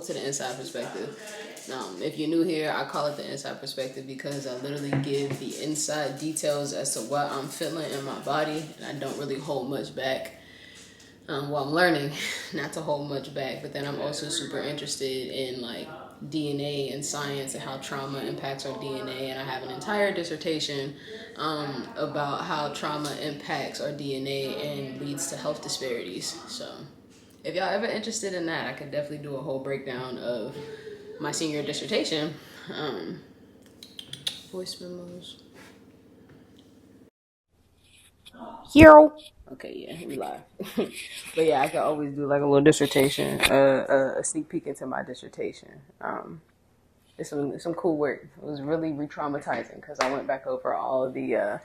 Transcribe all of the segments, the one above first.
to the inside perspective. If you're new here, I call it the inside perspective because I literally give the inside details as to what I'm feeling in my body, and I don't really hold much back. Well, I'm learning not to hold much back, but then I'm also super interested in like DNA and science and how trauma impacts our DNA, and I have an entire dissertation about how trauma impacts our DNA and leads to health disparities. So if y'all ever interested in that, I could definitely do a whole breakdown of my senior dissertation. Voice memos. Hero. Okay, yeah, we live. But yeah, I could always do like a little dissertation, a sneak peek into my dissertation. It's some cool work. It was really re-traumatizing because I went back over all of the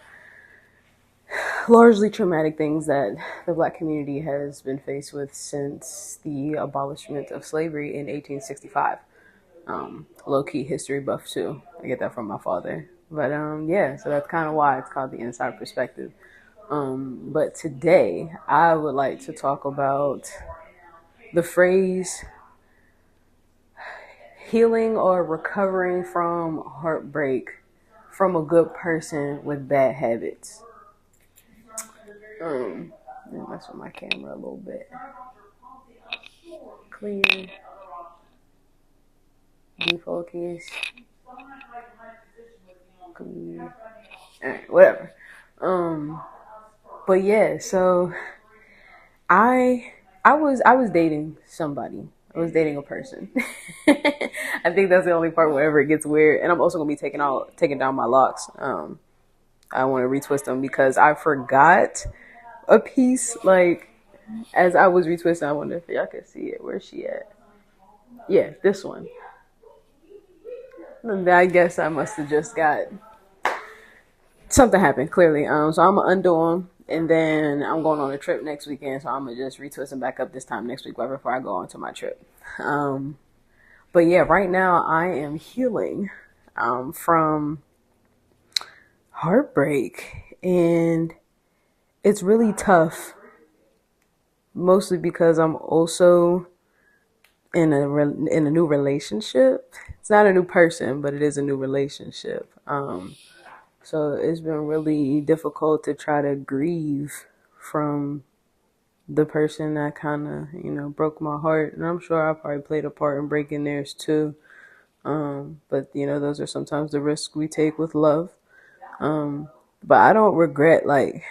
largely traumatic things that the Black community has been faced with since the abolishment of slavery in 1865. Low-key history buff too. I get that from my father. But yeah, so that's kind of why it's called the inside perspective. But today I would like to talk about the phrase healing or recovering from heartbreak from a good person with bad habits. Let me mess with my camera a little bit. Clear. Defocus. Clear. Alright, whatever. But yeah, so I was dating somebody. I was dating a person. I think that's the only part wherever it gets weird. And I'm also gonna be taking down my locks. I want to retwist them because I forgot a piece. Like as I was retwisting, I wonder if y'all can see it. Where's she at? Yeah, this one. And I guess I must have just got something happened clearly. So I'm gonna undo them. And then I'm going on a trip next weekend, so I'm going to just retwist them back up this time next week right before I go on to my trip. But yeah, right now I am healing from heartbreak. And it's really tough, mostly because I'm also in a new relationship. It's not a new person, but it is a new relationship. So it's been really difficult to try to grieve from the person that kind of, broke my heart. And I'm sure I probably played a part in breaking theirs too. But, those are sometimes the risks we take with love. But I don't regret like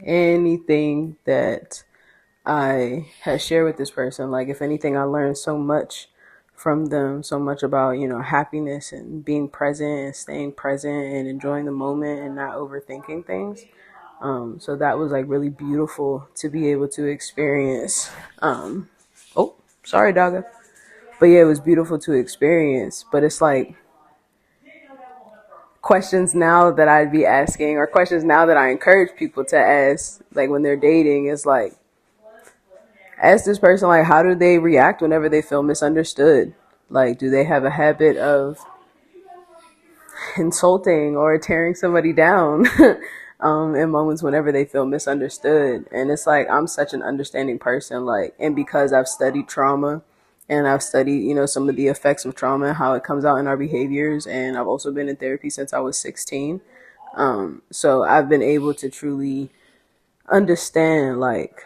anything that I had shared with this person. Like if anything, I learned so much from them, so much about, happiness and being present and staying present and enjoying the moment and not overthinking things. So that was like really beautiful to be able to experience. Oh, sorry, dogga. But yeah, it was beautiful to experience. But it's like questions now that I'd be asking, or questions now that I encourage people to ask, like when they're dating, is like, ask this person, like, how do they react whenever they feel misunderstood? Like, do they have a habit of insulting or tearing somebody down in moments whenever they feel misunderstood? And it's like, I'm such an understanding person, like, and because I've studied trauma and I've studied, some of the effects of trauma and how it comes out in our behaviors. And I've also been in therapy since I was 16. So I've been able to truly understand, like,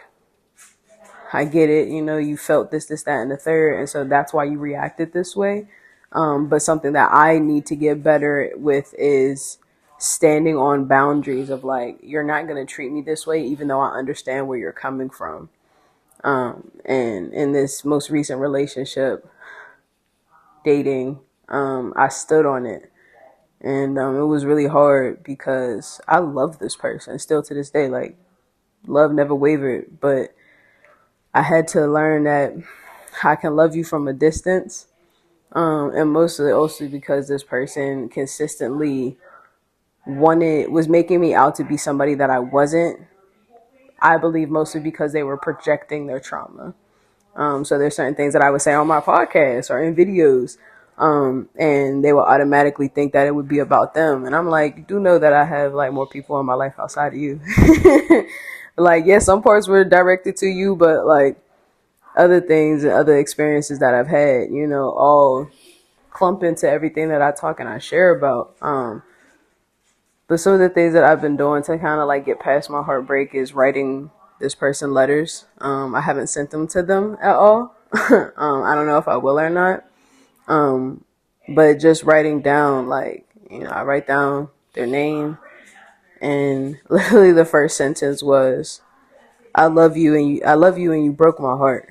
I get it, you felt this, that, and the third. And so that's why you reacted this way. But something that I need to get better with is standing on boundaries of like, you're not going to treat me this way, even though I understand where you're coming from. And in this most recent relationship, dating, I stood on it. And it was really hard because I love this person still to this day. Like, love never wavered, but I had to learn that I can love you from a distance. And mostly also because this person consistently was making me out to be somebody that I wasn't. I believe mostly because they were projecting their trauma. So there's certain things that I would say on my podcast or in videos. And they will automatically think that it would be about them. And I'm like, you do know that I have like more people in my life outside of you. Like, yes, some parts were directed to you, but like other things and other experiences that I've had, all clump into everything that I talk and I share about. But some of the things that I've been doing to kind of like get past my heartbreak is writing this person letters. I haven't sent them to them at all. I don't know if I will or not. Um, but just writing down, like, I write down their name, and literally the first sentence was, I love you and you broke my heart.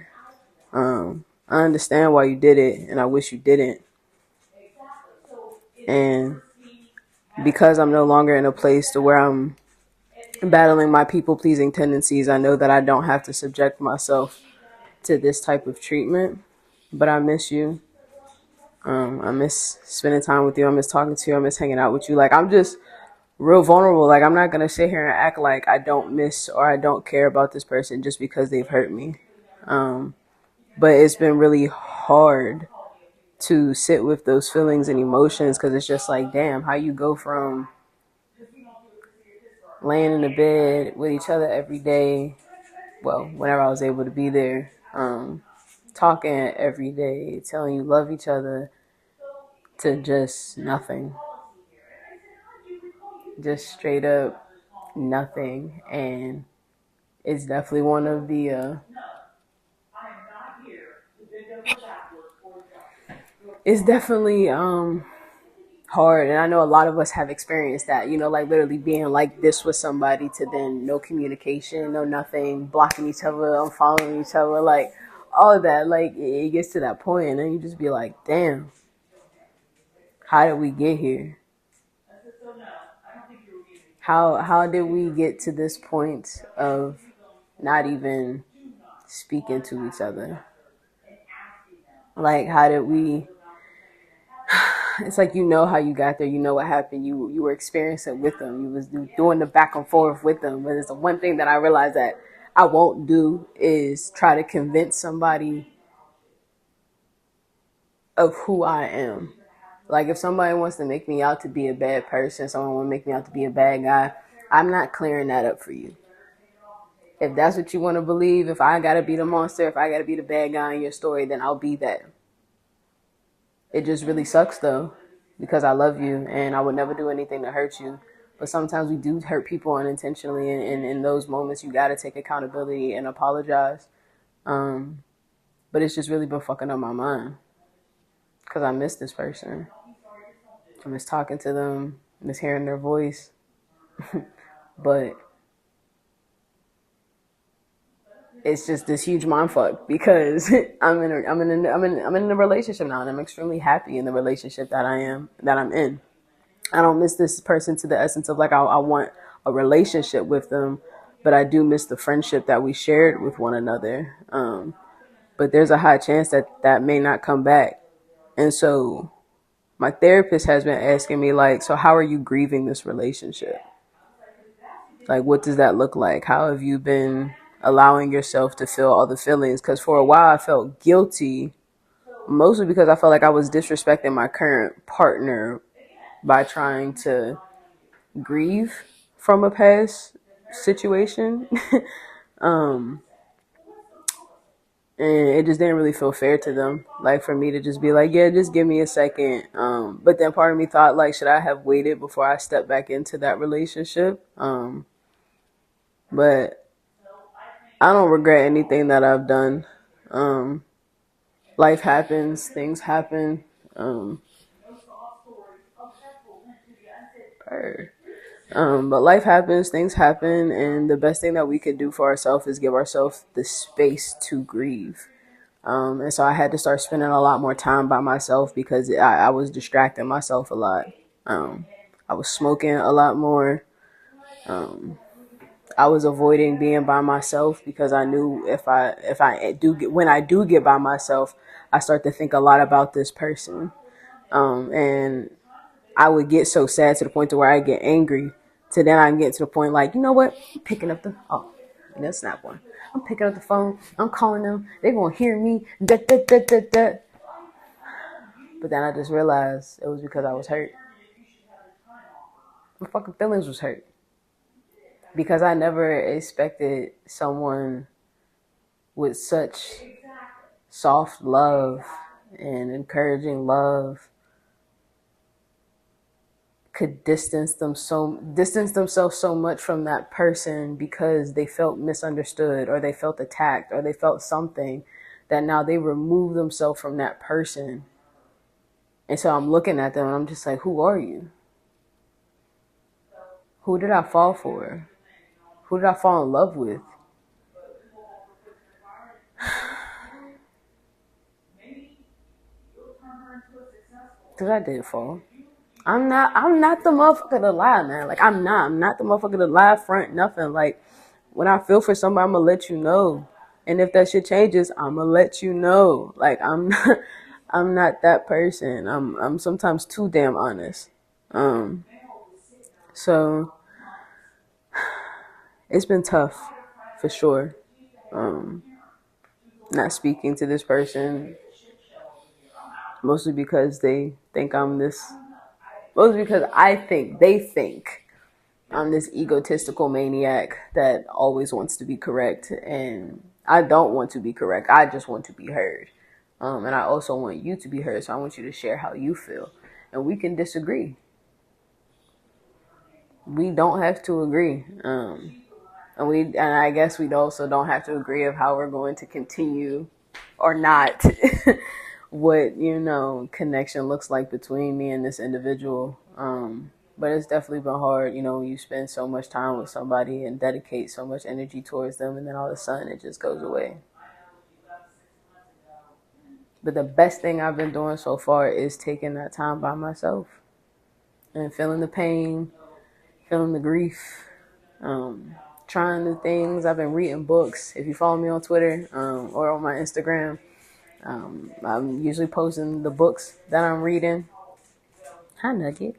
I understand why you did it and I wish you didn't. And because I'm no longer in a place to where I'm battling my people pleasing tendencies, I know that I don't have to subject myself to this type of treatment. But I miss you. I miss spending time with you. I miss talking to you. I miss hanging out with you. Like, I'm just real vulnerable. Like, I'm not going to sit here and act like I don't miss or I don't care about this person just because they've hurt me. But it's been really hard to sit with those feelings and emotions, because it's just like, damn, how you go from laying in the bed with each other every day, well, whenever I was able to be there, talking every day, telling you love each other, to just nothing. Just straight up nothing. And it's definitely one of the it's definitely hard. And I know a lot of us have experienced that, like literally being like this with somebody to then no communication, no nothing, blocking each other, unfollowing each other, like all of that. Like it gets to that point and then you just be like, damn, how did we get here? How did we get to this point of not even speaking to each other? Like, how did we? It's like, how you got there, what happened, you were experiencing with them, you was doing the back and forth with them. But it's the one thing that I realized that I won't do is try to convince somebody of who I am. Like, if somebody wants to make me out to be a bad person, someone want to make me out to be a bad guy, I'm not clearing that up for you. If that's what you want to believe, if I gotta be the monster, if I gotta be the bad guy in your story, then I'll be that. It just really sucks though, because I love you and I would never do anything to hurt you. But sometimes we do hurt people unintentionally, and in those moments you gotta take accountability and apologize. But it's just really been fucking up my mind, because I miss this person. I miss talking to them, I miss hearing their voice. But it's just this huge mind fuck, because I'm in a relationship now, and I'm extremely happy in the relationship that I'm in. I don't miss this person to the essence of like I want a relationship with them, but I do miss the friendship that we shared with one another. But there's a high chance that that may not come back, and so my therapist has been asking me, like, so how are you grieving this relationship? Like, what does that look like? How have you been allowing yourself to feel all the feelings? Because for a while I felt guilty, mostly because I felt like I was disrespecting my current partner by trying to grieve from a past situation. um, and it just didn't really feel fair to them. Like, for me to just be like, yeah, just give me a second. But then part of me thought, like, should I have waited before I stepped back into that relationship? But I don't regret anything that I've done. Um, Life happens, things happen. Um, but life happens, things happen, and the best thing that we could do for ourselves is give ourselves the space to grieve. And so I had to start spending a lot more time by myself, because I was distracting myself a lot. I was smoking a lot more. I was avoiding being by myself, because I knew when I do get by myself, I start to think a lot about this person. And I would get so sad to the point to where I get angry. To then I get to the point like, you know what? I'm picking up the that's not one. I'm picking up the phone. I'm calling them. They gonna hear me. Da, da, da, da, da. But then I just realized it was because I was hurt. My fucking feelings was hurt, because I never expected someone with such soft love and encouraging love could distance themselves so much from that person because they felt misunderstood or they felt attacked or they felt something, that now they remove themselves from that person. And so I'm looking at them and I'm just like, who are you? Who did I fall for? Who did I fall in love with? Because I did fall. I'm not the motherfucker to lie, man. Like, I'm not the motherfucker to lie, front, nothing. Like, when I feel for somebody, I'm gonna let you know. And if that shit changes, I'm gonna let you know. Like, I'm not, I'm not that person. I'm sometimes too damn honest. Um, so it's been tough, for sure. Um, not speaking to this person, mostly because they think I'm this. Mostly because they think I'm this egotistical maniac that always wants to be correct, and I don't want to be correct. I just want to be heard, and I also want you to be heard. So I want you to share how you feel, and we can disagree. We don't have to agree, and I guess we also don't have to agree of how we're going to continue or not. What connection looks like between me and this individual. But it's definitely been hard, when you spend so much time with somebody and dedicate so much energy towards them, and then all of a sudden it just goes away. But the best thing I've been doing so far is taking that time by myself and feeling the pain, feeling the grief, trying new things. I've been reading books. If you follow me on Twitter or on my Instagram, I'm usually posting the books that I'm reading. Hi, Nugget.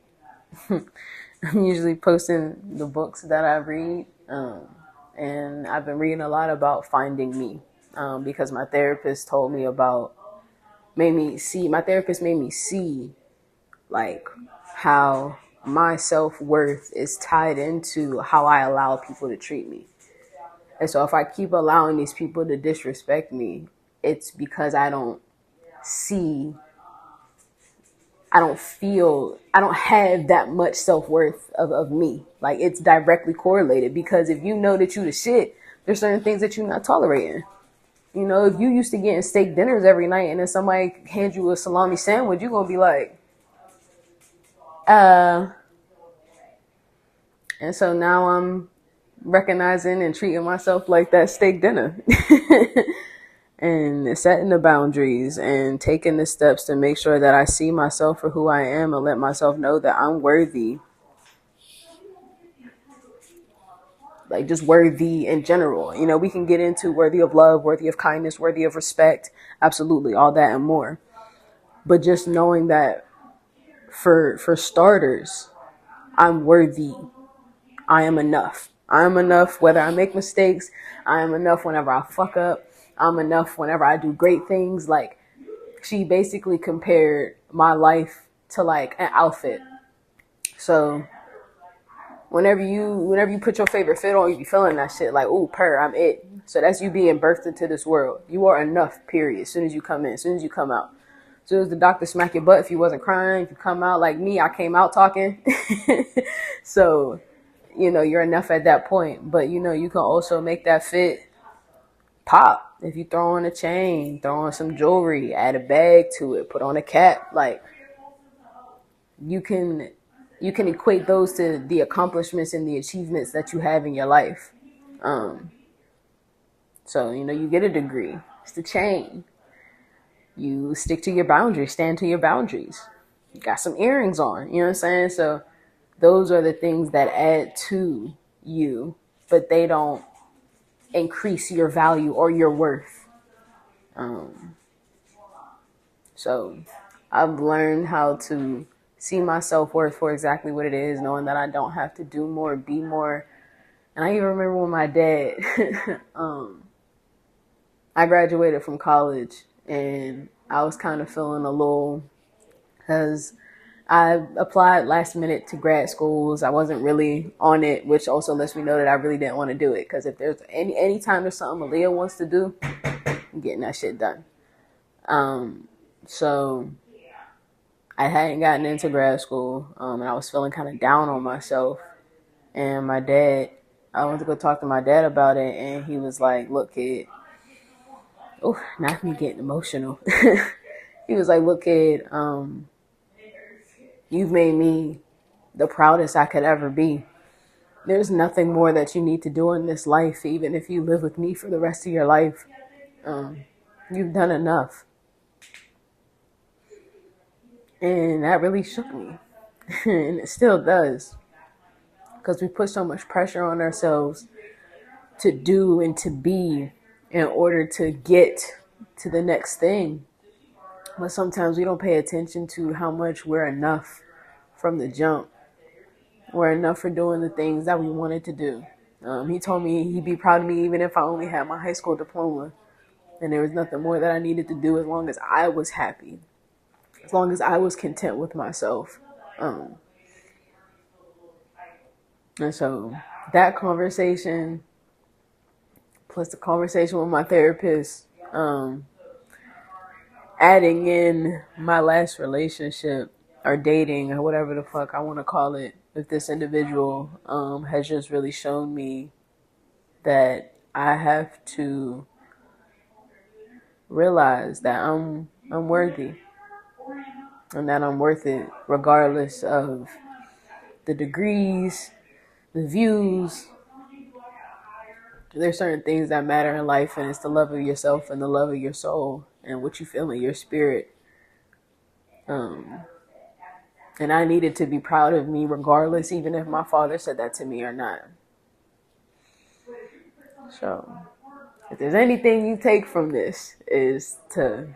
I'm usually posting the books that I read, and I've been reading a lot about finding me, because my therapist my therapist made me see, like, how my self-worth is tied into how I allow people to treat me. And so if I keep allowing these people to disrespect me, it's because I don't see, I don't feel, I don't have that much self-worth of me. Like, it's directly correlated, because if you know that you the shit, there's certain things that you're not tolerating. If you used to getting steak dinners every night and then somebody hands you a salami sandwich, you're going to be like, and so now I'm recognizing and treating myself like that steak dinner. And setting the boundaries and taking the steps to make sure that I see myself for who I am and let myself know that I'm worthy. Like, just worthy in general. We can get into worthy of love, worthy of kindness, worthy of respect. Absolutely, all that and more. But just knowing that for starters, I'm worthy. I am enough. I am enough whether I make mistakes. I am enough whenever I fuck up. I'm enough whenever I do great things. Like, she basically compared my life to like an outfit. So whenever you put your favorite fit on, you be feeling that shit like, ooh, I'm it. So that's you being birthed into this world. You are enough, period. As soon as you come in, as soon as you come out. As soon as the doctor smack your butt, if you wasn't crying, if you come out like me, I came out talking. So, you're enough at that point. But, you can also make that fit pop. If you throw on a chain, throw on some jewelry, add a bag to it, put on a cap, like, you can equate those to the accomplishments and the achievements that you have in your life. So, you get a degree. It's the chain. You stick to your boundaries, stand to your boundaries. You got some earrings on, you know what I'm saying? So those are the things that add to you, but they don't increase your value or your worth. So I've learned how to see my self-worth for exactly what it is, knowing that I don't have to do more, be more. And I even remember when my dad, I graduated from college and I was kind of feeling a little, because I applied last minute to grad schools. I wasn't really on it, which also lets me know that I really didn't want to do it. Because if there's any time there's something Aaliyah wants to do, I'm getting that shit done. So I hadn't gotten into grad school, and I was feeling kind of down on myself. And I went to go talk to my dad about it, and he was like, "Look, kid, oh, not me getting emotional." He was like, "Look, kid, you've made me the proudest I could ever be. There's nothing more that you need to do in this life, even if you live with me for the rest of your life. You've done enough." And that really shook me. And it still does. Because we put so much pressure on ourselves to do and to be in order to get to the next thing. But sometimes we don't pay attention to how much we're enough from the jump. We're enough for doing the things that we wanted to do. He told me he'd be proud of me even if I only had my high school diploma. And there was nothing more that I needed to do as long as I was happy. As long as I was content with myself. And so that conversation, plus the conversation with my therapist, adding in my last relationship or dating or whatever the fuck I want to call it with this individual, has just really shown me that I have to realize that I'm worthy and that I'm worth it regardless of the degrees, the views. There's certain things that matter in life, and it's the love of yourself and the love of your soul and what you feel in your spirit. And I needed to be proud of me regardless, even if my father said that to me or not. So if there's anything you take from this, is to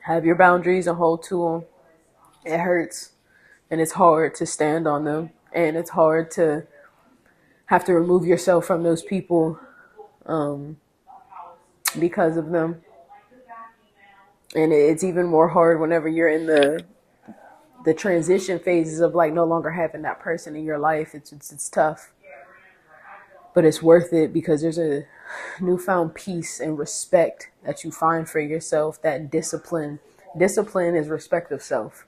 have your boundaries and hold to them. It hurts and it's hard to stand on them, and it's hard to have to remove yourself from those people because of them. And it's even more hard whenever you're in the transition phases of like no longer having that person in your life. It's tough, but it's worth it because there's a newfound peace and respect that you find for yourself. That discipline is respect of self.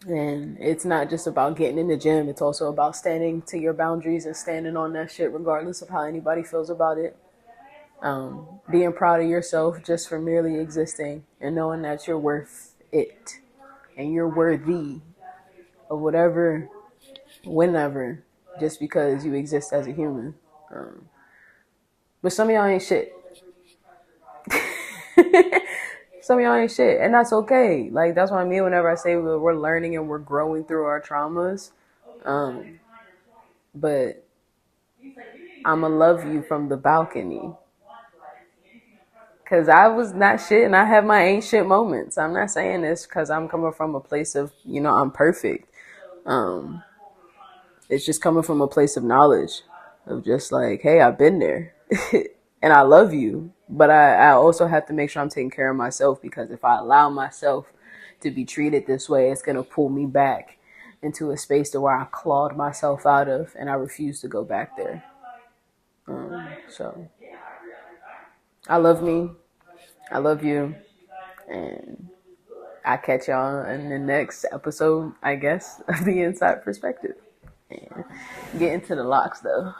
And it's not just about getting in the gym. It's also about standing to your boundaries and standing on that shit regardless of how anybody feels about it. Being proud of yourself just for merely existing and knowing that you're worth it and you're worthy of whatever, whenever, just because you exist as a human. But some of y'all ain't shit. Some of y'all ain't shit, and that's okay. Like, that's what I mean whenever I say we're learning and we're growing through our traumas. But I'ma love you from the balcony. Because I was not shit and I have my ain't shit moments. I'm not saying this because I'm coming from a place of, I'm perfect. It's just coming from a place of knowledge of just like, hey, I've been there and I love you. But I also have to make sure I'm taking care of myself, because if I allow myself to be treated this way, it's going to pull me back into a space to where I clawed myself out of, and I refuse to go back there. So I love me. I love you. And I catch y'all in the next episode, I guess, of The Inside Perspective. And get into the locks, though.